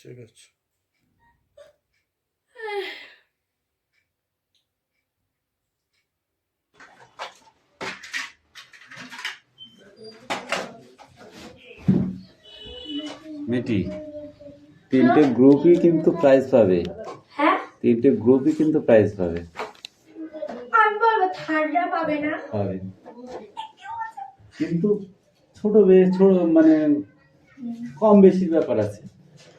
ঠিক আছে। মিটি, তিনটে গ্রুপই কিন্তু প্রাইজ পাবে। হ্যাঁ, তিনটে গ্রুপই কিন্তু প্রাইজ পাবে। আমি বলবো থার্ডরা পাবে না। পাবে কিন্তু ছোট মানে কম বেশির ব্যাপার আছে,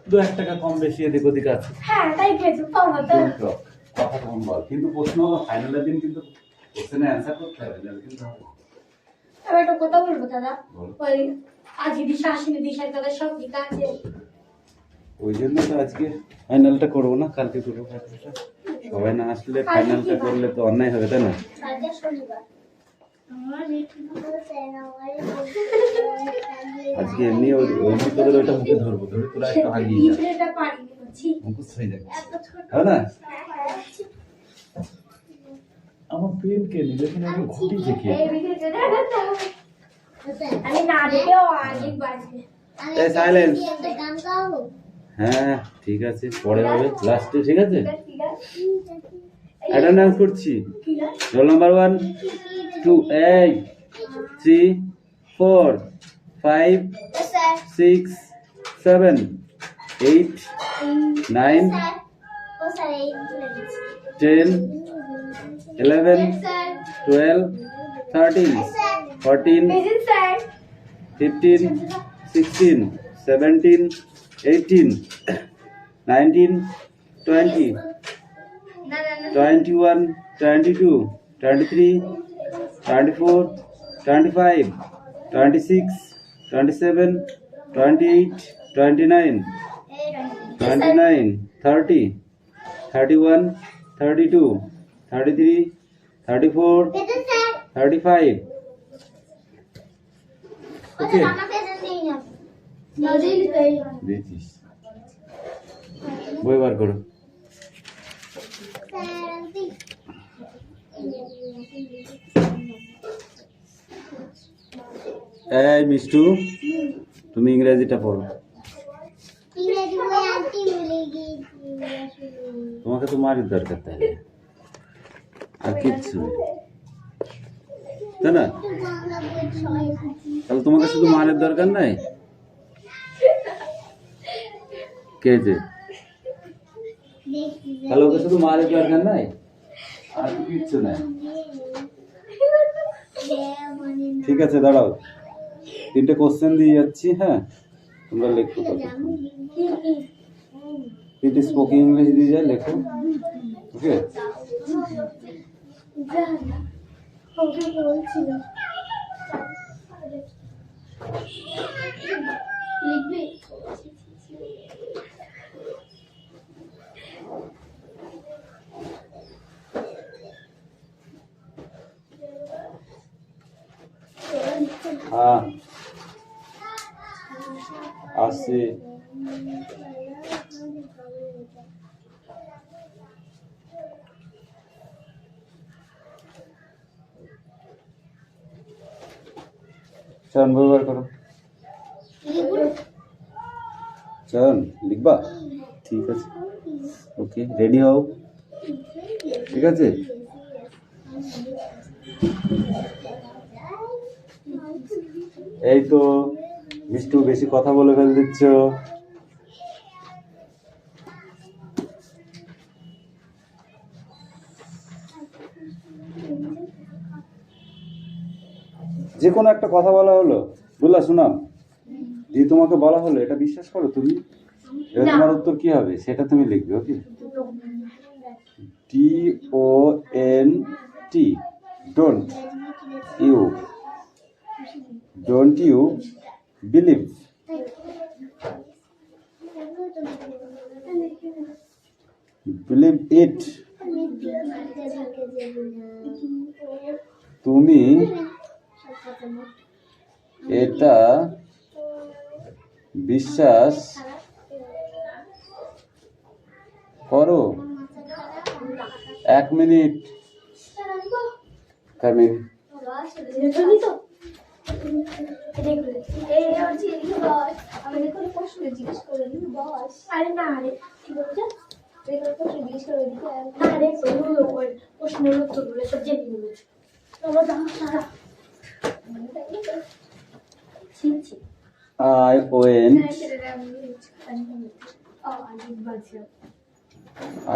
2-1 টাকা কম বেশি এদিক ওদিক আছে। হ্যাঁ, তাই পেয়েছো পাবো তো। কথা কম বল, কিন্তু প্রশ্ন ফাইনালের দিন কিন্তু কোশ্চেনে অ্যান্সার করতে হবে, নাহলে কিন্তু হবে না। আমি একটা কথা বলবো দাদা, বল। ওই আজকে দিশা আসেনি, দিশার কথা সব ঠিক আছে। ওই জন্য তো আজকে ফাইনালটা করবো না, কালকে করবো ফাইনালটা। সবাই না আসলে ফাইনালটা করলে তো অন্যায় হবে, তাই না? কালকে শনিবার। আজকে এমনি তোদের ওইটা মুখে ধরবো, ধরে তোরা একটু আগিয়ে যা, এটা পারিনি বুঝছি। মুখস্থ হয়ে যাবে, হবে না? আমার পেন কে নিলে কিনা ঘুটি থেকে আমি না দেখেও অনেক বাজবে। এই সাইলেন্স। হ্যাঁ ঠিক আছে, পরে হবে লাস্টে, ঠিক আছে? অ্যাটেন্ডেন্স করছি। রোল নাম্বার 1 2 8 3 4 5 6 7 8 9 10 11 12 13 14 15 16 17 18 19 20 21 22 23 24 25 26 27 28 29 29 30 31 32 33 34 35 ওকে দেখছিস, বই বার করো। এই মিষ্টু, তুমি ইংরেজিটা পড়ো। তোমাকে তো মারির দরকার, তাহলে আর কিচ্ছু নেই, তাই না? তাহলে তোমাকে শুধু মারের দরকার নাই, কে যে তাহলে ওকে শুধু মারের দরকার নাই, আর কিচ্ছু নাই। ঠিক আছে, দাঁড়াও, 3টে কোশ্চেন দিয়ে যাচ্ছি। হ্যাঁ, তোমরা লেখো, 3টে স্পোকিং ইংলিশ দিয়ে যায়, লেখো। ওকে, লিখবি হ্যাঁ আসছি। চয়ন ব্যবহার করো। চয়ন লিখবা? ঠিক আছে, ওকে, রেডি হও, ঠিক আছে? এই তো মিষ্টু, বেশি কথা বলে ফেল দিচ্ছ। যে কোনো একটা কথা বলা হলো, বললা শোনাম, যে তোমাকে বলা হলো, এটা বিশ্বাস করো তুমি, এবার তোমার উত্তর কি হবে সেটা তুমি লিখবে। Okay, DONT, don't you believe, believe it, তুমি এটা বিশ্বাস করো। 1 মিনিট, কামিন। এই হচ্ছে এদিকে বস। আমাকে কোনো প্রশ্ন জিজ্ঞেস করে দিবি বস। আরে না রে, কি বলছো? এগুলো প্রশ্ন জিজ্ঞেস করে দিবি। না রে, ওই প্রশ্নের উত্তরগুলো সব জেনে নেবে। তোমরা দাও সারা। ছিনছি।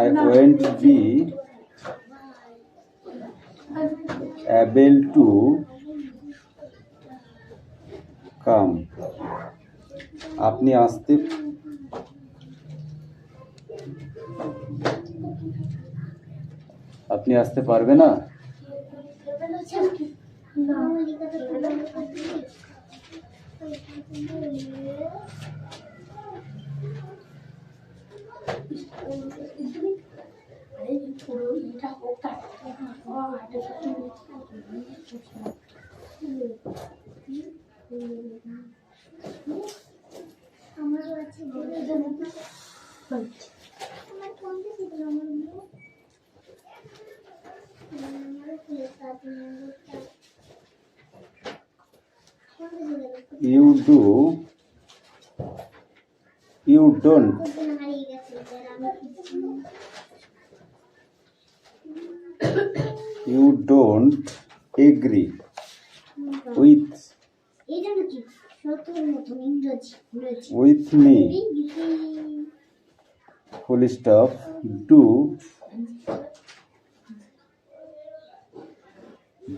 I went be able to come. আপনি আসতে পারবে না? You don't agree with me. Full stop.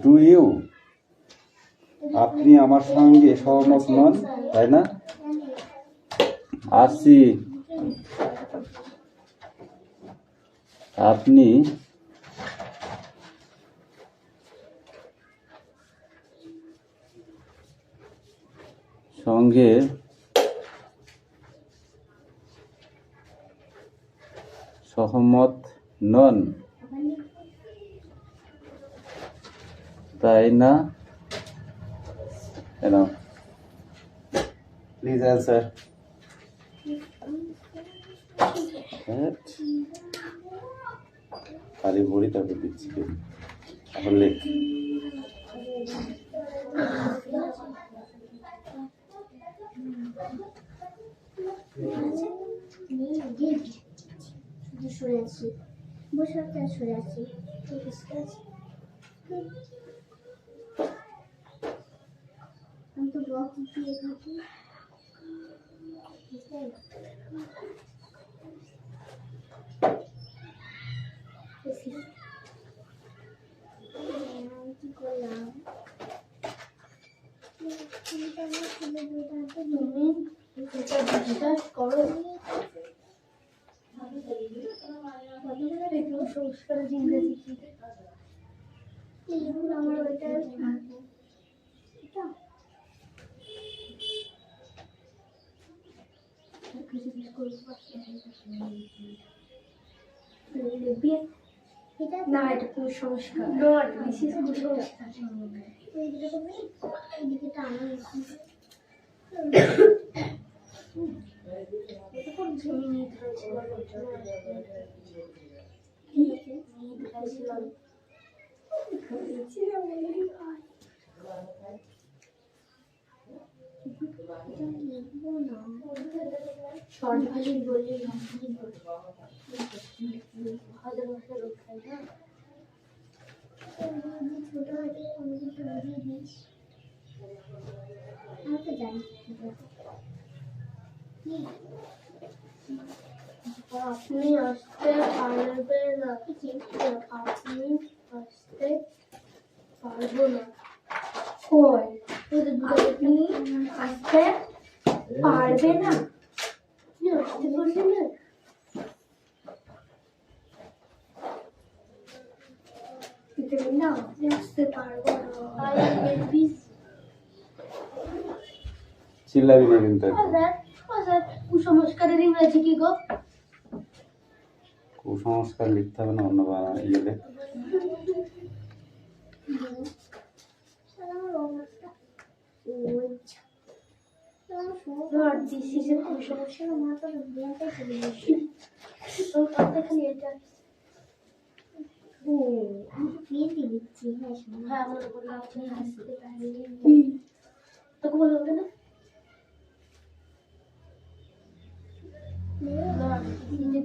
Do you? আপনি আমার সঙ্গে সহমত নন, তাই না? আসি। আপনি সঙ্গে সহমত নন, তাই না? Please answer. খালি ভরি তারপর দিচ্ছি এখন লেখ। সরে আছি, বসে সরে আছি। আমি তো বক্স দিয়ে থাকি। কি করলাম? করো সংস্কারের ইংরেজি কি? আমার ওইটা না, এটা কুসংস্কার। শর্ট ভাষণ বললে হাজার বছর লোক খায় না। ছোট হাতে আমি কিন্তু বুঝিয়ে দিই। আমি তো জানি আপনি আসতে পারবেন না। আপনি আসতে পারবো না। কই আপনি আসতে পারবে না? আপনি আসতে পারবেন না? না, আপনি আসতে পারবো না। চিল্লাবি না কিন্তু। কুসংস্কারের ইংরেজি কি গো? কুসংস্কার লিখতে হবে না, অন্য ইয়ে লেখ। দিচ্ছি। হ্যাঁ, হ্যাঁ, আমার উপর আপনি আসতে পারবেন। তোকে বলবো কেন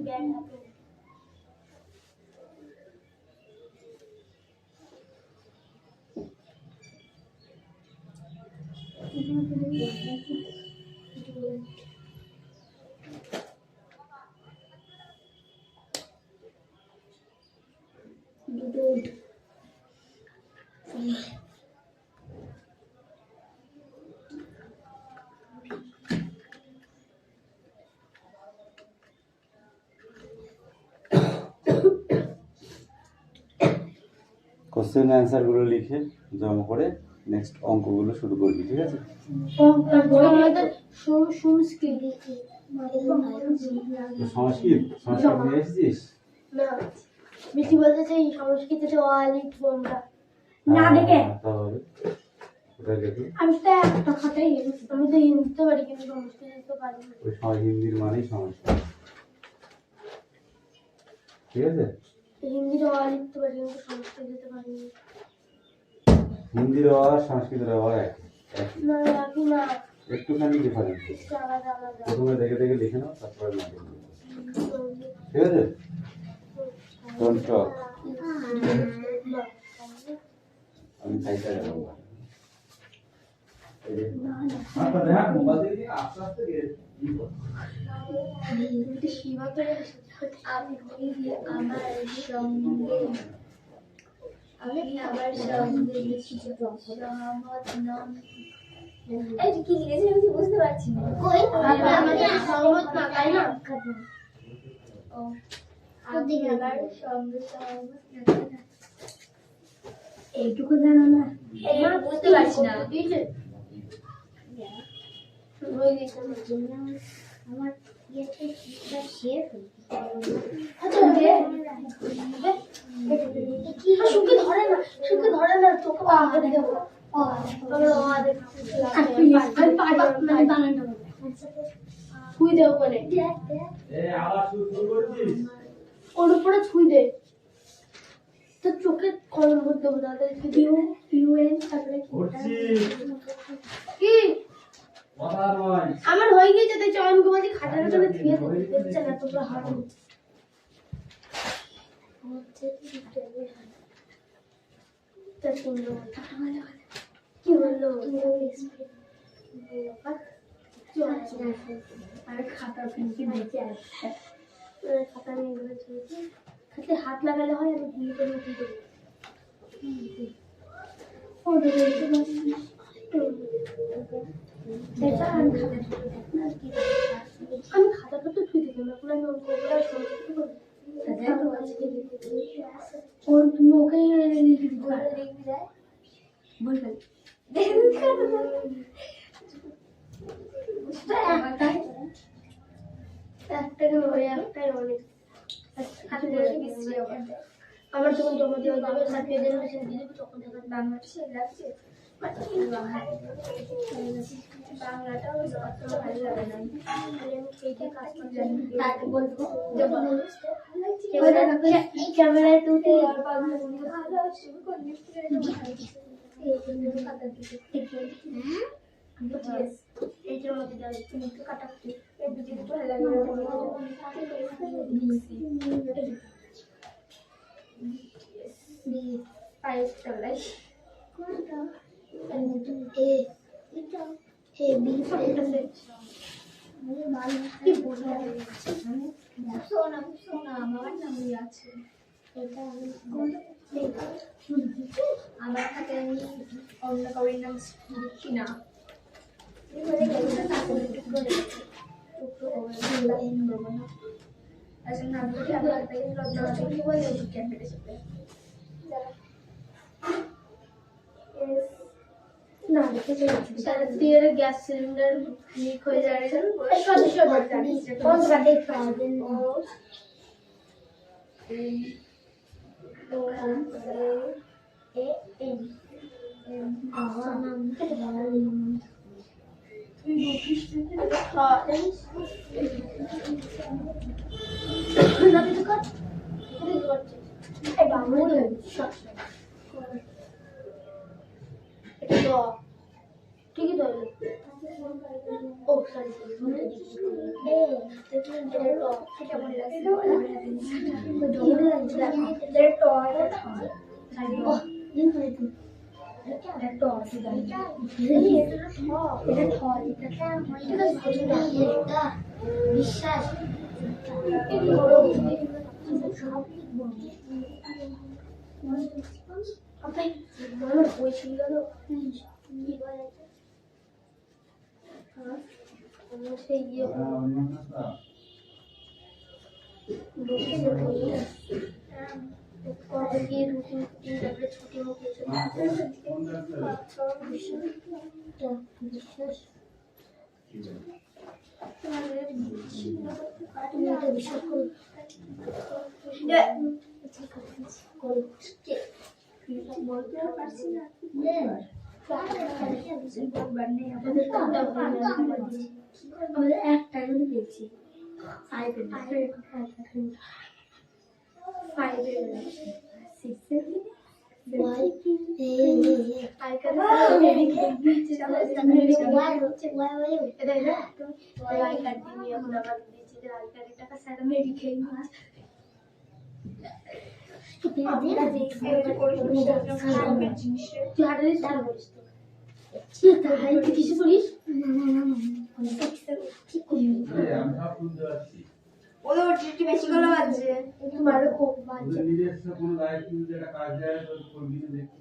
ব্যাগ হাতে কোশ্চেন অ্যান্সার গুলো লিখে জমা করে নেক্সট অঙ্কগুলো শুরু করবি, ঠিক আছে? আমাদের সংস্কৃত তো সংস্কৃত নিয়ে এসেছিস? না বেশি বলতে চাই সংস্কৃতিতে লিখবো আমরা না দেখে তাহলে ওটাই দেখি। আমি তো একটা খাতাই আমি তো হিন্দিতে পারি কিন্তু সংস্কৃত পারি না। ওই সময় হিন্দির মানেই সংস্কৃত, ঠিক আছে? হিন্দির লিখতে পারি কিন্তু সংস্কৃত পারি না। হিন্দির আর সংস্কৃতের একই, না রাখি না একটুখানি ডিফারেন্স। একটু আলাদা আলাদা প্রথমে দেখে দেখে লিখে নাও, তারপরে না লিখে নাও। ঠিক আছে? Don't talk. আমি খাইতে গেলাম। আচ্ছা দেখা মোবাইল দিয়ে আস্তে আস্তে আমি আবার সঙ্গে কি লিখেছি আমি বুঝতে পারছি না। কই আমাদের সহমত না তাই না? ও আমি আবার সঙ্গে সহমত না। এইটুকু জানো না? এই বুঝতে পারছি না। আমার ইয়েতে কিটা শেয়ার আচ্ছা কি সুখে ধরে না তোকে পাহাড়ে দেব ছুঁই দে ওখানে ওর উপরে ছুঁই দে তোর চোখে কলম ভরতে হবে তাদেরকে ইউএন তারপরে কি আমার হয়ে গিয়েছে তাই চয়ন কুমারী খাটার ওখানে ধুয়ে দিচ্ছে না তোমরা হারো কি বললো খাতা ফেলতে বেঁচে আসছে খাতা নিয়ে বলেছে খাতে হাত লাগালে হয় আমি ভুল করে উঠে দেবো আমি খাতাটা তো ছুঁই দিলাম এখন আমি অঙ্ক করে সংস্কৃত করবো ওর তুমি ওকে দেখবি যায় বলবেন আমার যখন জমা দেওয়া যাবে সার্টিফিকেট দিয়ে দেবো তখন দেখা বাংলাটা সে লাগছে বাংলাটা ওই ভালো লাগে না সেইটা কাজ করে জানি তাকে বলবো ক্যামেরায় তুলতে ভালো শুরু করবি এইটার মধ্যে দেওয়া তুমি একটু কাটাচ্ছি এই দুটো একটু ভালো লাগে পায়েস চলাই কোনটা এ এটা এ বি কি বলবো সোনা আমার নামই আছে এটা আমার হাতে আমি অন্য কাউর নাম লিখি না গ্যাস সিলিন্ডার লিক হয়ে যায় ঠিকই তো বিশ্বাস বই ছিল সেই ইয়ে কবে গিয়ে রুটিন ফুটিন তারপরে ছুটি মুখে বিশ্বাস তুমি এটা বিশ্বাস করো বলতে পারছি না আমাদের একটা পেয়েছি কিছু করিস ওদের ওটি বেশি করে বাজছে তোমার খুব বাজে নিজস্ব কোনো দায়িত্ব যদি একটা কাজ দেয় তো করবি না দেখি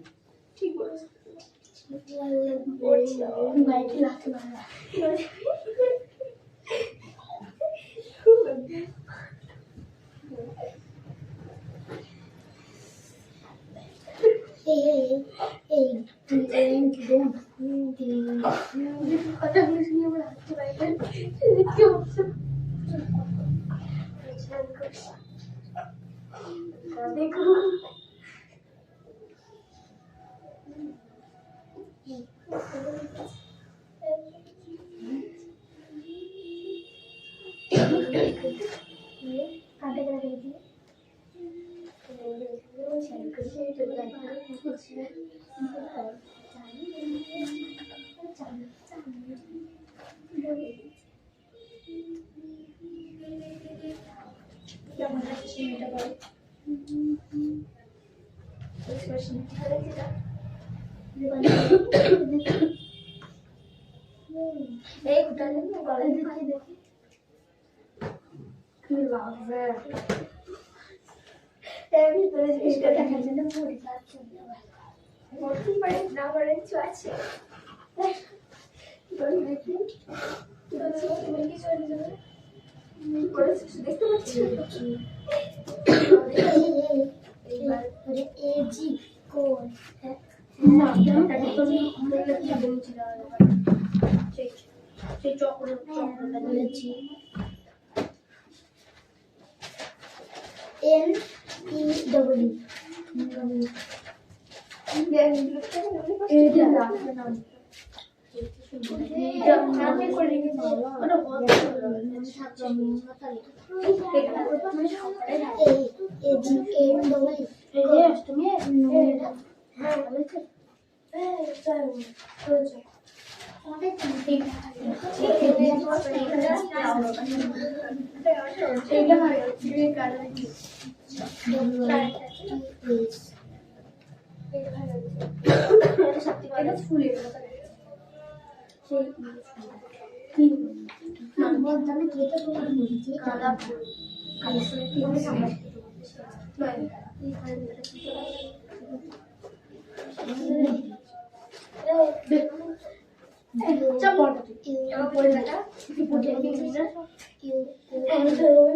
ঠিক বলেছ বাইকে রাখতে পারে কথাগুলো শুনে আমার হাসতে পারবেন কি অবস্থা দেখুন কাটে কাটে দিয়ে এই ঘুটালে গলায় দেখি দেখি কি লাগবে এর ভিতরে জিনিসটা দেখার জন্য পড়ে যাচ্ছে পড়তে পারে না পারে কিছু আছে দেখি তুমি কি চলে যাবে দেখতে পাচ্ছি এজি কোন না তাকে তো বলে কি বলছিল সেই চক্রটা বলেছি এন ই ডব্লিউ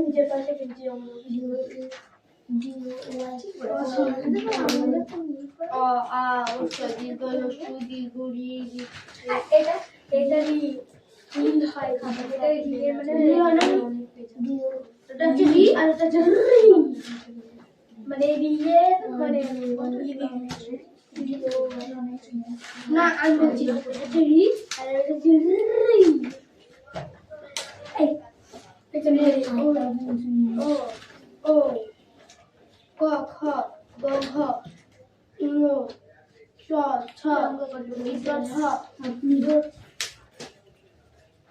নিজের পাশে কিন্তু মানে না আমি বলছি ও ক খ গ ঘ ঙ চ ছ ছ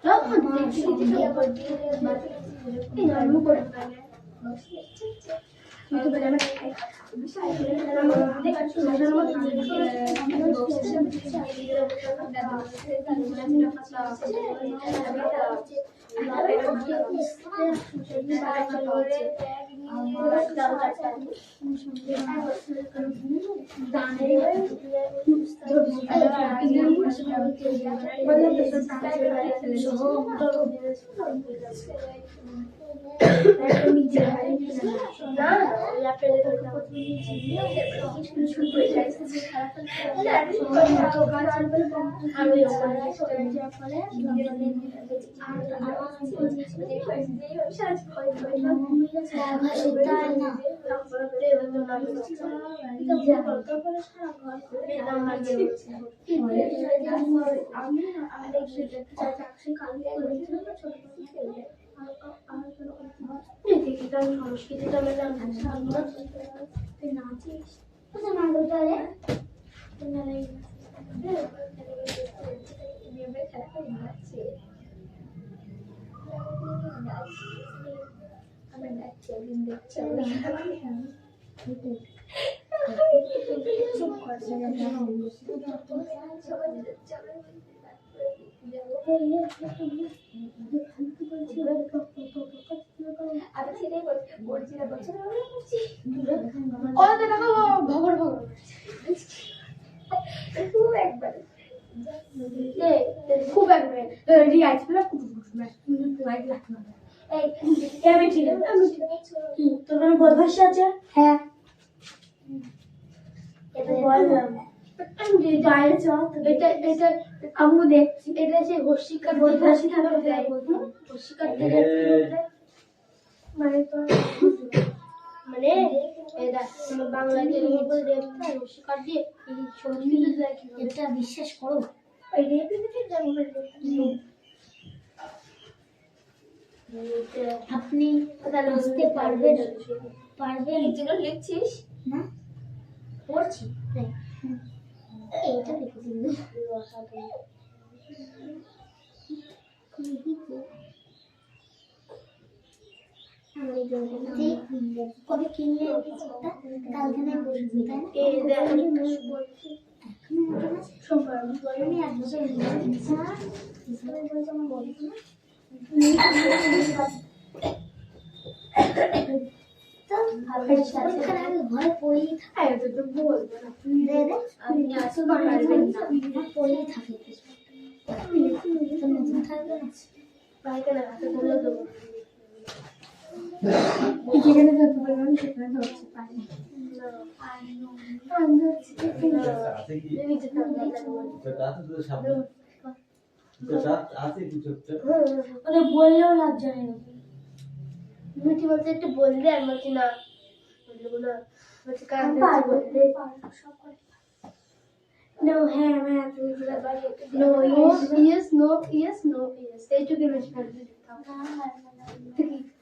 খুব একবার রিয়াজ ফেলা খুব লাইক লাগবে আমি ঠিক আছে তোর কোনো বদভাস আছে হ্যাঁ এটা বললাম এটা এটা আমি দেখছি এটা যে হর্ষিকার বদভাসী থাকবে হর্ষিকার থেকে মানে তো মানে এটা বাংলাতে বলে দেবতা হর্ষিকার দিয়ে এই সংস্কৃত এটা বিশ্বাস করো এই রেপিটেড জানো আপনি বুঝতে পারবেন এগুলো লিখছিস না পড়ছি এইটা লিখে দিন কবে কিনলে কালকে না বসবি তাই না এই দেখো সোমবার বলনি আজ ঘরে পড়েই থাকে তো বলবো না আপনি আসতে পারবেন না পড়েই থাকে নতুন থাকবে না বাইকে না হাতে ধরে দেবো যেখানে ধরতে পারবেন সেখানে ধরতে পারি বললেও লজ্জা নেই মিঠি বলতে একটু বললে আর বলছি না বলবো না বলছি বলতে No, হ্যাঁ no, yes, no, yes, no, yes. এইটুকু বেশি ফেলতে দিতাম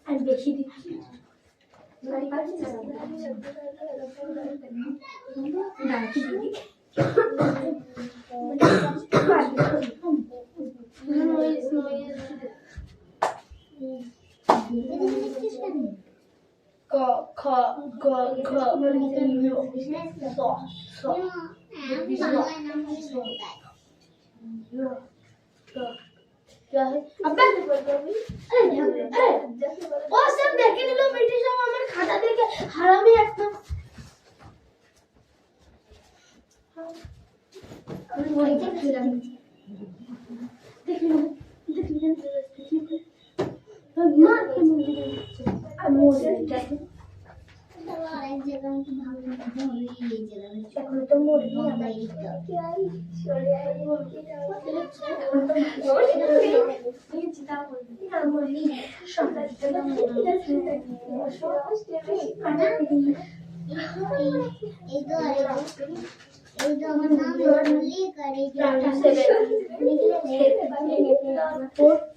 আর বেশি দিচ্ছি খাতা দেখে হারামি একটা আমার নাম বললি করে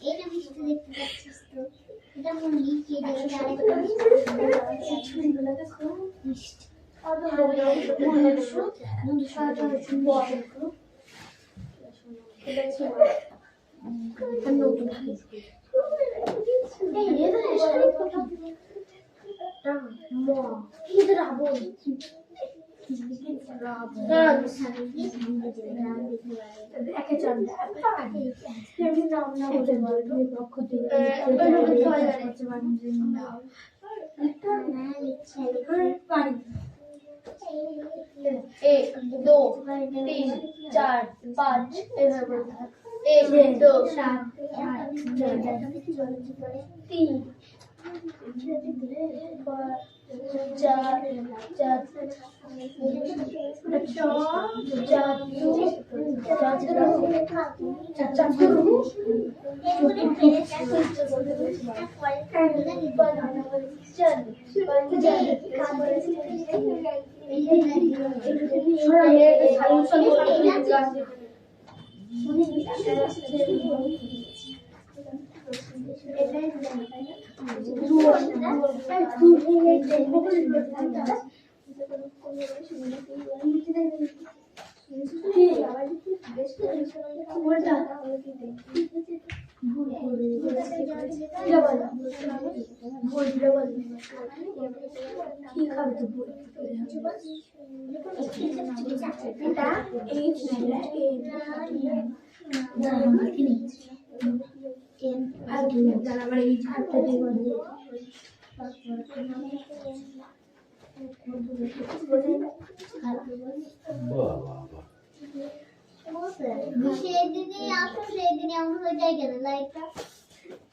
এটা মিষ্টি দেখতে পাচ্ছিস তো এটা মন লিখে দেবে আরেকটা মিষ্টি নতুন এই রে শাড়ি কথা মা কি রাবণ একে চান এমনি নাম না বলে তুমি পক্ষ থেকে পারি 1 2 3 4 5 এভাবে 1 2 7 8 3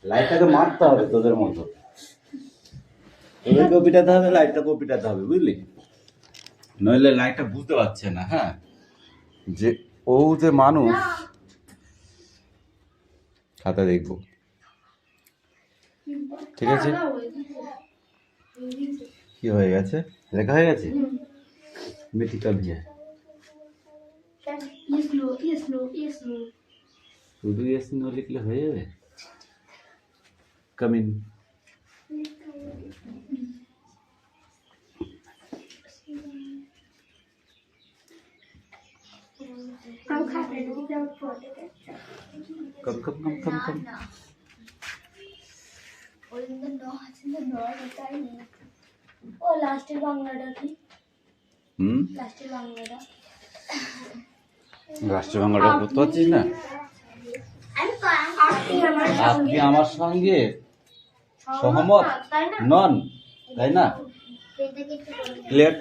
লাইটটাকে মারতে হবে তোদের মতো, তোদের কপিটাতে হবে, লাইটটা কপিটাতে হবে, বুঝলি? নইলে লাইটটা বুঝতে পারছে না। হ্যাঁ, যে ও যে মানুষ, খাতা দেখবো, ঠিক আছে? কি হয়ে গেছে? লেখা হয়ে গেছে? মিটি কব है শুধু এস নো লিখলে হয়ে যাবে? Come in. कम कम कम कम कम ও লাস্টের বাংলাটা কি? লাস্টের বাংলাটা রাষ্ট্রীয় বাংলাটা পড়তে পারছিস না? আপনি আমার সঙ্গে সহমত নন, তাই না? ক্লিয়ার?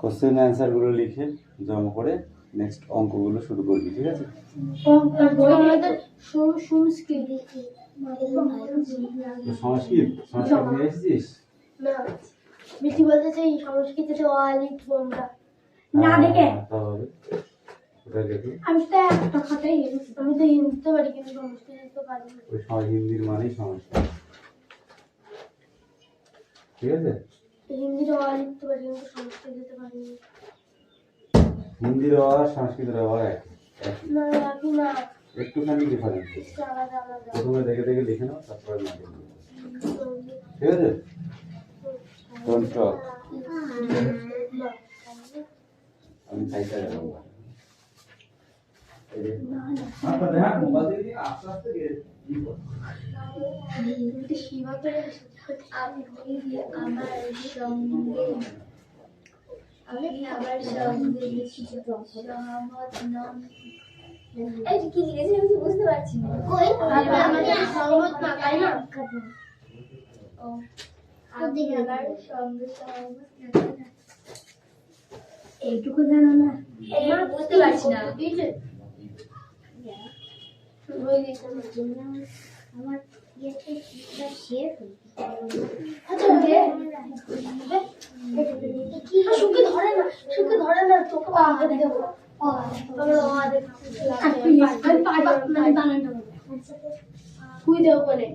কোশ্চেন অ্যান্সার গুলো লিখে জমা করে নেক্সট অঙ্কগুলো শুরু করবি, ঠিক আছে? সংস্কৃত সংস্কৃত নিয়ে এসেছিস? না, বেশি বলতে চাই সংস্কৃতে লিখবো আমরা না দেখে। আমি তো একটা খাতাই লিখছি, আমি তো হিন্দিতে পারি কিন্তু সংস্কৃত তো পারি না। ওই হিন্দির মানেই সংস্কৃত, ঠিক আছে? হিন্দির লিখতে পারি কিন্তু সংস্কৃত লিখতে পারি না। হিন্দির আর সংস্কৃতের একই না একই না, একটুখানি ডিফারেন্স। আলাদা আলাদা। প্রথমে দেখে দেখে লিখে নাও, তারপরে লিখে নাও, ঠিক আছে? Don't talk. আমি চাইতে যাব আমি আবার সঙ্গে সহমত নন। এই কি লিখেছি আমি বুঝতে পারছি না। কই আমাদের সহমত না, তাই না? ও আমি আবার সঙ্গে সহমত না। এইটুকু জানো না? এই বুঝতে পারছি না। এই যে আমার ইয়েতে শেয়ার আচ্ছা সুখে ধরে না, সুখে ধরে না, তোকে পাহাড়ে দেবো। ছুঁই দে ওখানে,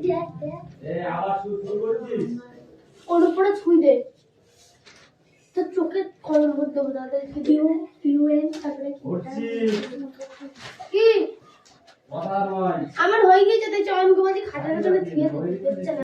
ওর উপরে ছুঁই দে। তো চোখে কলম করতে হবে তাদের ইউএন তারপরে কি আমার হয়ে গিয়েছে তাই চয়ন কুমারী খাটার জন্য ধুয়ে দিচ্ছে না